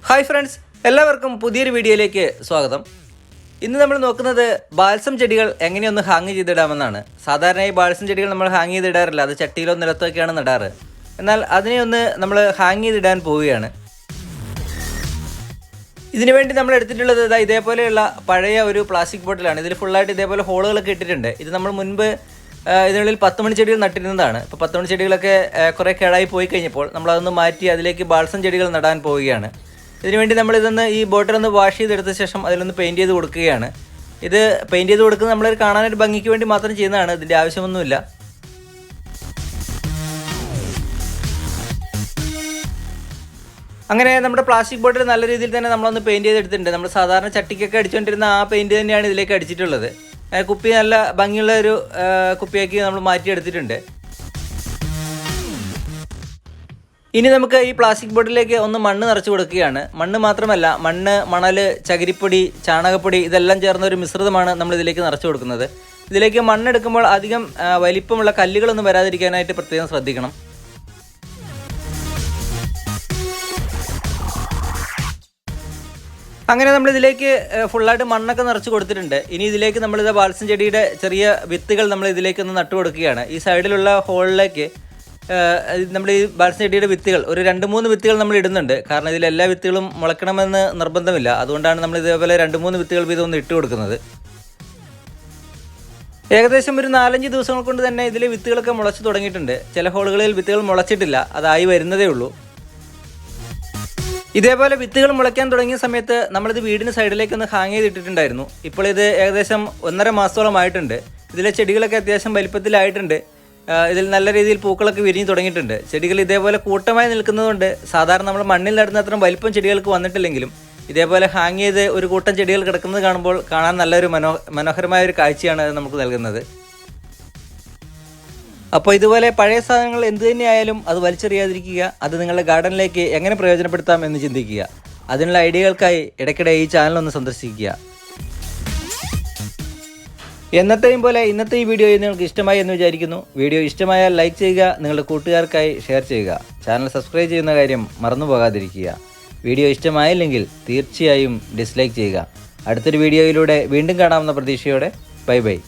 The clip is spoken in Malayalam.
ഹായ് ഫ്രണ്ട്സ്, എല്ലാവർക്കും പുതിയൊരു വീഡിയോയിലേക്ക് സ്വാഗതം. ഇന്ന് നമ്മൾ നോക്കുന്നത് ബാൽസം ചെടികൾ എങ്ങനെയൊന്ന് ഹാങ് ചെയ്തിടാമെന്നാണ്. സാധാരണയായി ബാൽസം ചെടികൾ നമ്മൾ ഹാങ് ചെയ്തിടാറില്ല, അത് ചട്ടിയിലോ നിലത്തൊക്കെയാണ് നടാറ്. എന്നാൽ അതിനെ ഒന്ന് നമ്മൾ ഹാങ് ചെയ്തിടാൻ പോവുകയാണ്. ഇതിനുവേണ്ടി നമ്മൾ എടുത്തിട്ടുള്ളത് ഇതേപോലെയുള്ള പഴയ ഒരു പ്ലാസ്റ്റിക് ബോട്ടിലാണ്. ഇതിൽ ഫുള്ളായിട്ട് ഇതേപോലെ ഹോളുകളൊക്കെ ഇട്ടിട്ടുണ്ട്. ഇത് നമ്മൾ മുൻപ് ഇതിനുള്ളിൽ 10 മണി ചെടികൾ നട്ടിരുന്നതാണ്. ഇപ്പോൾ 10 മണി ചെടികളൊക്കെ കുറേ കേടായി പോയി കഴിഞ്ഞപ്പോൾ നമ്മളതൊന്ന് മാറ്റി അതിലേക്ക് ബാൽസം ചെടികൾ നടാൻ പോവുകയാണ്. ഇതിനുവേണ്ടി നമ്മളിതൊന്ന് ഈ ബോട്ടിലൊന്ന് വാഷ് ചെയ്തെടുത്ത ശേഷം അതിലൊന്ന് പെയിൻറ്റ് ചെയ്ത് കൊടുക്കുകയാണ്. ഇത് പെയിൻറ്റ് ചെയ്ത് കൊടുക്കുന്നത് നമ്മൾ കാണാനൊരു ഭംഗിക്ക് വേണ്ടി മാത്രം ചെയ്യുന്നതാണ്, ഇതിൻ്റെ ആവശ്യമൊന്നുമില്ല. അങ്ങനെ നമ്മുടെ പ്ലാസ്റ്റിക് ബോട്ടിൽ നല്ല രീതിയിൽ തന്നെ നമ്മളൊന്ന് പെയിൻറ്റ് ചെയ്തെടുത്തിട്ടുണ്ട്. നമ്മൾ സാധാരണ ചട്ടിക്കൊക്കെ അടിച്ചുകൊണ്ടിരുന്ന ആ പെയിൻറ്റ് തന്നെയാണ് ഇതിലേക്ക് അടിച്ചിട്ടുള്ളത്. കുപ്പി നല്ല ഭംഗിയുള്ള ഒരു കുപ്പിയാക്കി നമ്മൾ മാറ്റിയെടുത്തിട്ടുണ്ട്. ഇനി നമുക്ക് ഈ പ്ലാസ്റ്റിക് ബോട്ടിലേക്ക് ഒന്ന് മണ്ണ് നിറച്ച് കൊടുക്കുകയാണ്. മണ്ണ് മാത്രമല്ല, മണ്ണ്, മണൽ, ചകിരിപ്പൊടി, ചാണകപ്പൊടി ഇതെല്ലാം ചേർന്ന ഒരു മിശ്രിതമാണ് നമ്മൾ ഇതിലേക്ക് നിറച്ച് കൊടുക്കുന്നത്. ഇതിലേക്ക് മണ്ണെടുക്കുമ്പോൾ അധികം വലിപ്പമുള്ള കല്ലുകളൊന്നും വരാതിരിക്കാനായിട്ട് പ്രത്യേകം ശ്രദ്ധിക്കണം. അങ്ങനെ നമ്മളിതിലേക്ക് ഫുള്ളായിട്ട് മണ്ണൊക്കെ നിറച്ച് കൊടുത്തിട്ടുണ്ട്. ഇനി ഇതിലേക്ക് നമ്മളിത് ബാൽസം ചെടിയുടെ ചെറിയ വിത്തുകൾ നമ്മൾ ഇതിലേക്കൊന്ന് നട്ടു കൊടുക്കുകയാണ്. ഈ സൈഡിലുള്ള ഹോളിലേക്ക് നമ്മൾ ഈ ബാൽസം ചെടിയുടെ വിത്തുകൾ ഒരു 2-3 വിത്തുകൾ നമ്മൾ ഇടുന്നുണ്ട്. കാരണം ഇതിലെല്ലാ വിത്തുകളും മുളയ്ക്കണമെന്ന് നിർബന്ധമില്ല. അതുകൊണ്ടാണ് നമ്മൾ ഇതേപോലെ 2-3 വിത്തുകൾ വീതം ഒന്ന് ഇട്ട് കൊടുക്കുന്നത്. ഏകദേശം ഒരു 4-5 ദിവസങ്ങൾ കൊണ്ട് തന്നെ ഇതിൽ വിത്തുകളൊക്കെ മുളച്ച് തുടങ്ങിയിട്ടുണ്ട്. ചില ഹോളുകളിൽ വിത്തുകൾ മുളച്ചിട്ടില്ല, അതായി വരുന്നതേ ഉള്ളൂ. ഇതേപോലെ വിത്തുകൾ മുളയ്ക്കാൻ തുടങ്ങിയ സമയത്ത് നമ്മളിത് വീടിന് സൈഡിലേക്കൊന്ന് ഹാങ് ചെയ്തിട്ടിട്ടുണ്ടായിരുന്നു. ഇപ്പോൾ ഇത് ഏകദേശം 1.5 മാസത്തോളമായിട്ടുണ്ട്. ഇതിലെ ചെടികളൊക്കെ അത്യാവശ്യം വലിപ്പത്തിലായിട്ടുണ്ട്. ഇതിൽ നല്ല രീതിയിൽ പൂക്കളൊക്കെ വിരിഞ്ഞ് തുടങ്ങിയിട്ടുണ്ട്. ചെടികൾ ഇതേപോലെ കൂട്ടമായി നിൽക്കുന്നതുകൊണ്ട് സാധാരണ നമ്മൾ മണ്ണിൽ നടുന്ന അത്രയും വലിപ്പം ചെടികൾക്ക് വന്നിട്ടില്ലെങ്കിലും ഇതേപോലെ ഹാങ് ചെയ്ത് ഒരു കൂട്ടം ചെടികൾ കിടക്കുന്നത് കാണുമ്പോൾ കാണാൻ നല്ലൊരു മനോഹരമായ ഒരു കാഴ്ചയാണ് അത് നമുക്ക് നൽകുന്നത്. അപ്പോൾ ഇതുപോലെ പഴയ സാധനങ്ങൾ എന്തു തന്നെയായാലും അത് വലിച്ചെറിയാതിരിക്കുക. അത് നിങ്ങളുടെ ഗാർഡനിലേക്ക് എങ്ങനെ പ്രയോജനപ്പെടുത്താം എന്ന് ചിന്തിക്കുക. അതിനുള്ള ഐഡിയകൾക്കായി ഇടയ്ക്കിടെ ഈ ചാനൽ ഒന്ന് സന്ദർശിക്കുക. എന്നത്തെയും പോലെ ഇന്നത്തെ ഈ വീഡിയോ നിങ്ങൾക്ക് ഇഷ്ടമായി എന്ന് വിചാരിക്കുന്നു. വീഡിയോ ഇഷ്ടമായാൽ ലൈക്ക് ചെയ്യുക, നിങ്ങളുടെ കൂട്ടുകാർക്കായി ഷെയർ ചെയ്യുക. ചാനൽ സബ്സ്ക്രൈബ് ചെയ്യുന്ന കാര്യം മറന്നു പോകാതിരിക്കുക. വീഡിയോ ഇഷ്ടമായില്ലെങ്കിൽ തീർച്ചയായും ഡിസ്ലൈക്ക് ചെയ്യുക. അടുത്തൊരു വീഡിയോയിലൂടെ വീണ്ടും കാണാമെന്ന പ്രതീക്ഷയോടെ ബൈ ബൈ.